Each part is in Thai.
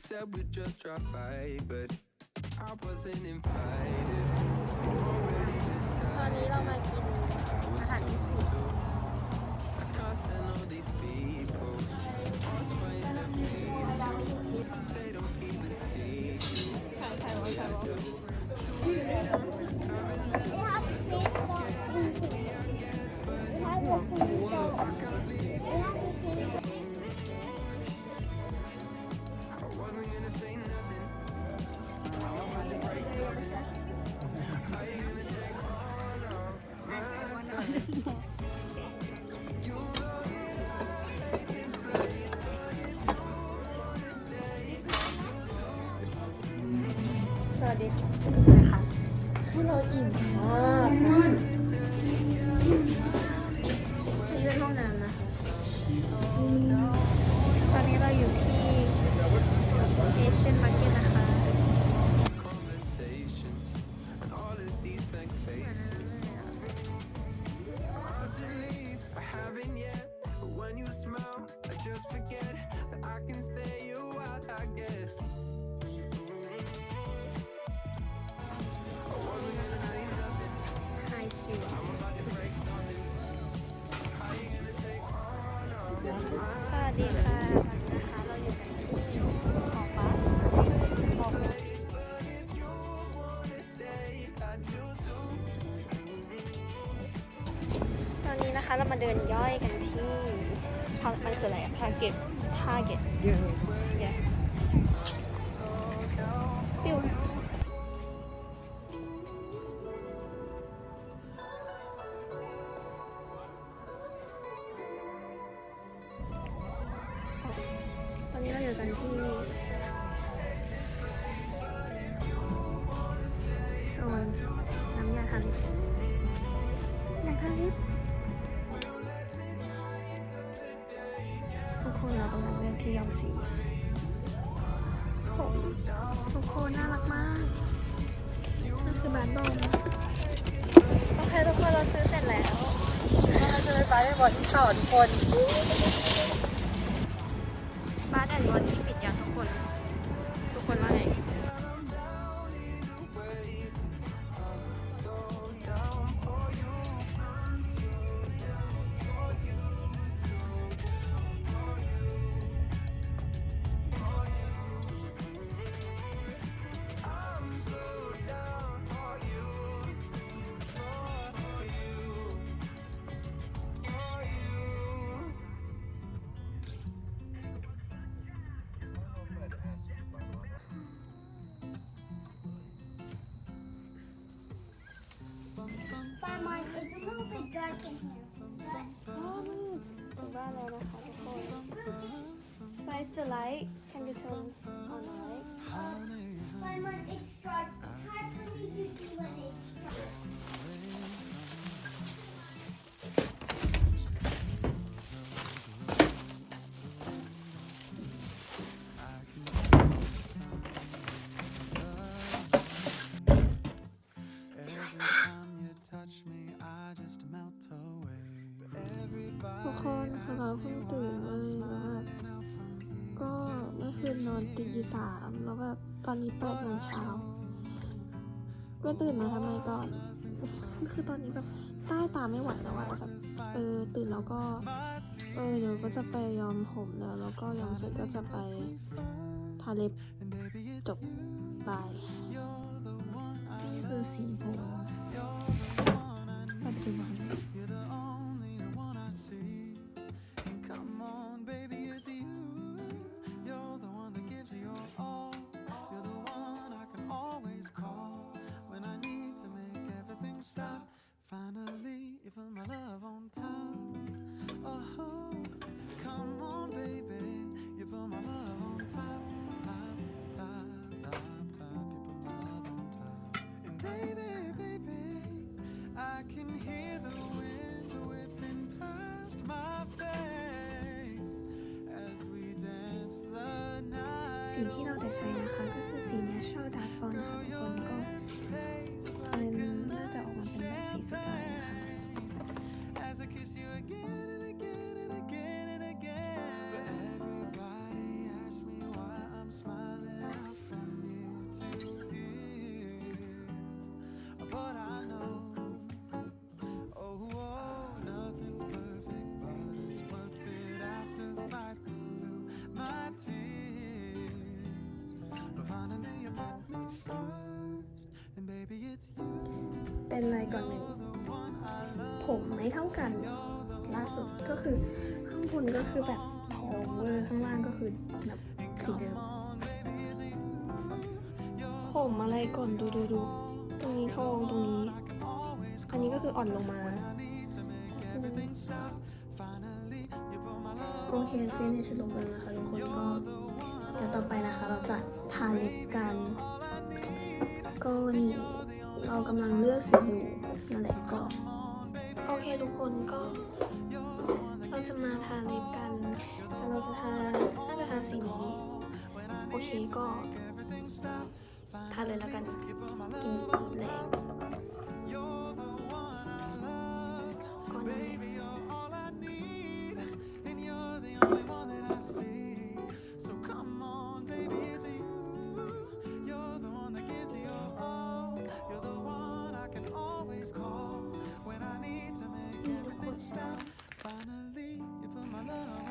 said we'd just drop by, but I wasn't invited. ตอนนี้เรามากินอาหารญี่ปุ่น I can't stand all these people. They don't even see you. ถ่ายไว้ถ่ายไว้ สวัสดีค่ะคือเราอิ่มมากนี่เป็นห้องน้ำนะตอนนี้เราอยู่ที่เอเชียนมาร์เก็ตนะคะ Conversations and all of these blank faces. I should leave, I haven't yet. But when you smile, I just forget that I can stay a while, I guess. I wasn't gonna say nothing. ไฮชิว I'm about to break something. How you gonna take on all สวัสดีค่ะตอนนี้นะคะเราอยู่กันที่หอบัสหอ place? But if you wanna stay, I do too. ตอนนี้นะคะเรามาเดินย่อยกันที่มันคืออะไรอะทาร์เก็ตเยอะปิ้วตอนนี้เราอยู่กันที่โซนน้ำยาทาลิปทุกคนเรากำลังเลือกที่ย้อมสีผมทุกคนน่ารักมากนั่นคือบานบอมโอเคทุกคนเราซื้อเสร็จแล้วเราจะไปบาร์แอนด์บอดี้ต่อทุกคนบาร์แอนด์บอดี้ปิดยังทุกคนว่าไงMine, it's a little bit dark in here. But ถึงบ้านแล้วนะคะทุกคน Where's the light? Can you turn on the light? when it's dark, it's hard for me to see when it's dark. Every time you touch me, I just melt away. ทุกคนคือเราเพิ่งตื่นเลยแล้วแบบก็เมื่อคืนนอนตี 3แล้วแบบตอนนี้8 โมงเช้าก็ตื่นมาทำไมก่อน คือตอนนี้แบบใต้ตาไม่ไหวแล้วอะแบบตื่นแล้วก็เดี๋ยวก็จะไปย้อมผมแล้วก็ย้อมเสร็จก็จะไปทาเล็บจบบายนี่คือสีผมปัจจุบัน You're the only one I see. And come on, baby, it's you. You're the one that gives me your all. You're the one I can always call when I need to make everything stop. Finally, you put my love on top. Oh, come on, baby, you put my love on top, top, top, top, top. You put my love on top. And baby, baby, I can hear the wind whipping past my face as we dance the night. สีที่เราจะใช้นะคะก็คือสี Natural Dark Blonde ค่ะทุกคนก็น่าจะออกมาเป็นแบบสีสุดท้ายนะคะ As I kiss you again and again and again and again. But everybody asks me why I'm smiling. เป็นอะไรก่อนหนึ่งผมไม่เท่ากันล่าสุดก็คือข้างบนก็คือแบบทองเวอร์ข้างล่างก็คือแบบสีเดิมผมอะไรก่อนดูตรงนี้ทองตรงนี้ อันนี้ก็คืออ่อนลงมาโอเคฟินิชลงไปแล้วนะคะทุกคนก็เดี๋ยวต่อไปนะคะเราจะทาเล็บกันก็นี่เรากำลังเลือกสีอยู่นั่นแหละก็โอเคทุกคนก็เราจะมาทาเล็บกันแล้วเราจะทาน่าจะทาสีนี้โอเคก็ทาเลยแล้วกันกินแรงก่อนนั้นเลย So come on, baby, it's you. You're the one that gives me your all. You're the one I can always call when I need to make everything stop. Finally, you put my love on.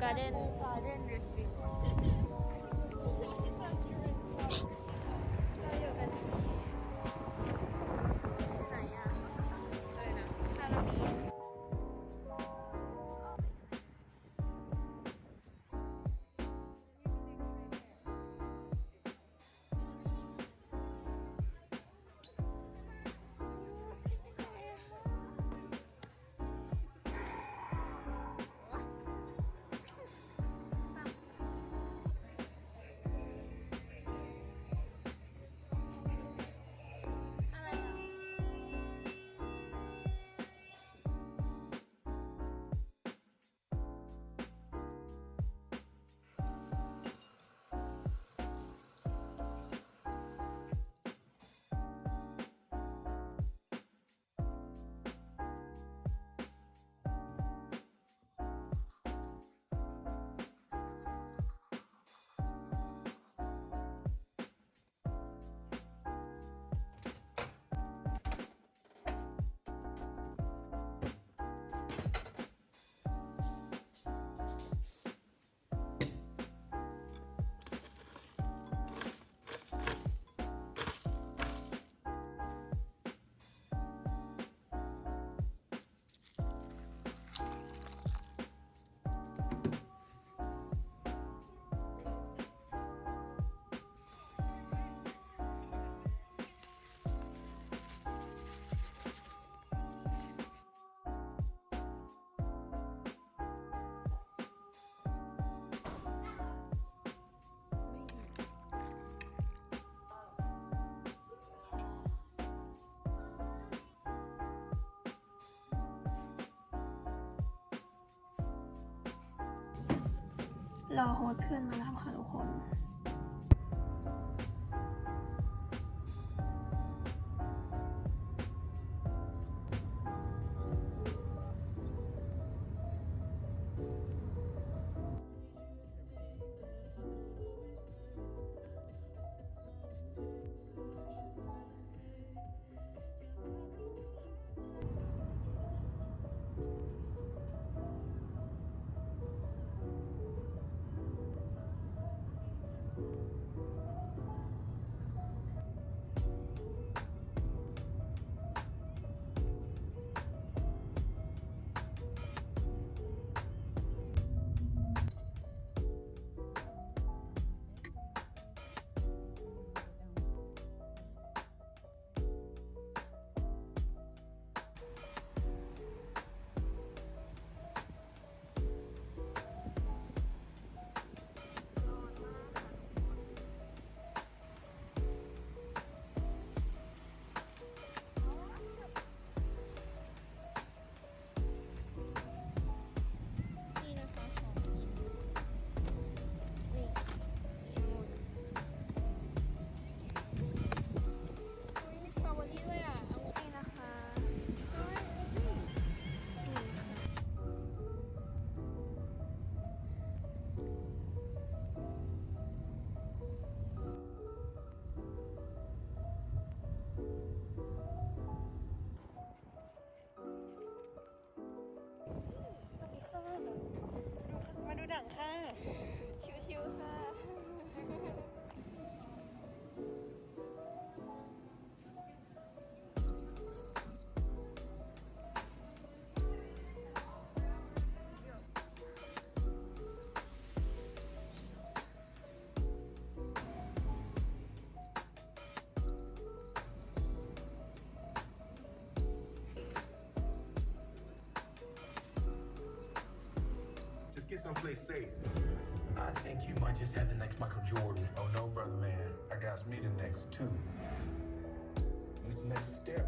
การ์เด้นเราอยู่ รอโฮสต์เพื่อนมารับค่ะทุกคน นี่นะคะของกินนี่องุ่นอุ้ยมีสตรอเบอรี่ด้วยอ่ะองุ่นนี่นะคะนี่ค่ะสวัสดีค่ะมาดูหนังค่ะ ชิวๆค่ะ Just get someplace safe. I think you might just have the next Michael Jordan. Oh no, brother man. I got me the next two. This next step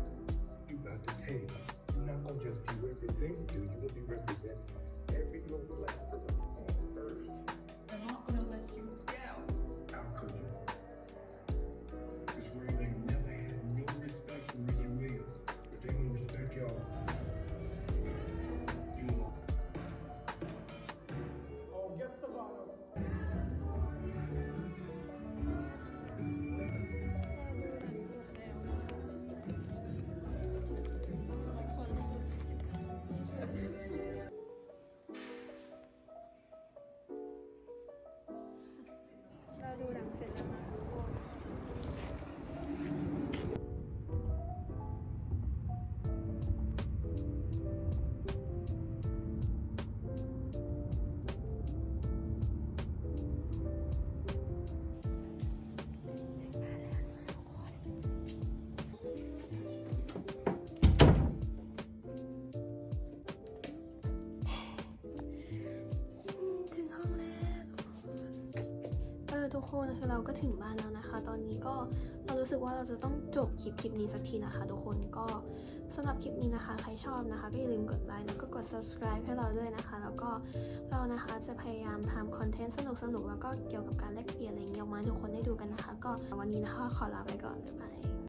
you about to take, you're not gonna just be representing you, you're gonna be representing every little black person on earth. I'm not gonna let you down. How could you? This world ain't never had no respect for Richie Williams, but they gonna respect y'all. You know. Oh, guess the bottom. เราดูหนังเสร็จแล้วนะทุกคน ถึงห้องแล้วทุกคนคือเราก็ถึงบ้านแล้วนะคะ ตอนนี้ก็เรารู้สึกว่าเราจะต้องจบคลิปนี้สักทีนะคะ ทุกคนก็สำหรับคลิปนี้นะคะใครชอบนะคะก็อย่าลืมกดไลค์แล้วก็กด subscribe ให้เราด้วยนะคะ แล้วก็เรานะคะจะพยายามทำคอนเทนต์สนุกๆแล้วก็เกี่ยวกับการแลกเปลี่ยนอะไรอย่างเงี้ยออกมาให้ทุกคนได้ดูกันนะคะ ก็วันนี้นะคะขอลาไปก่อนบ๊ายบาย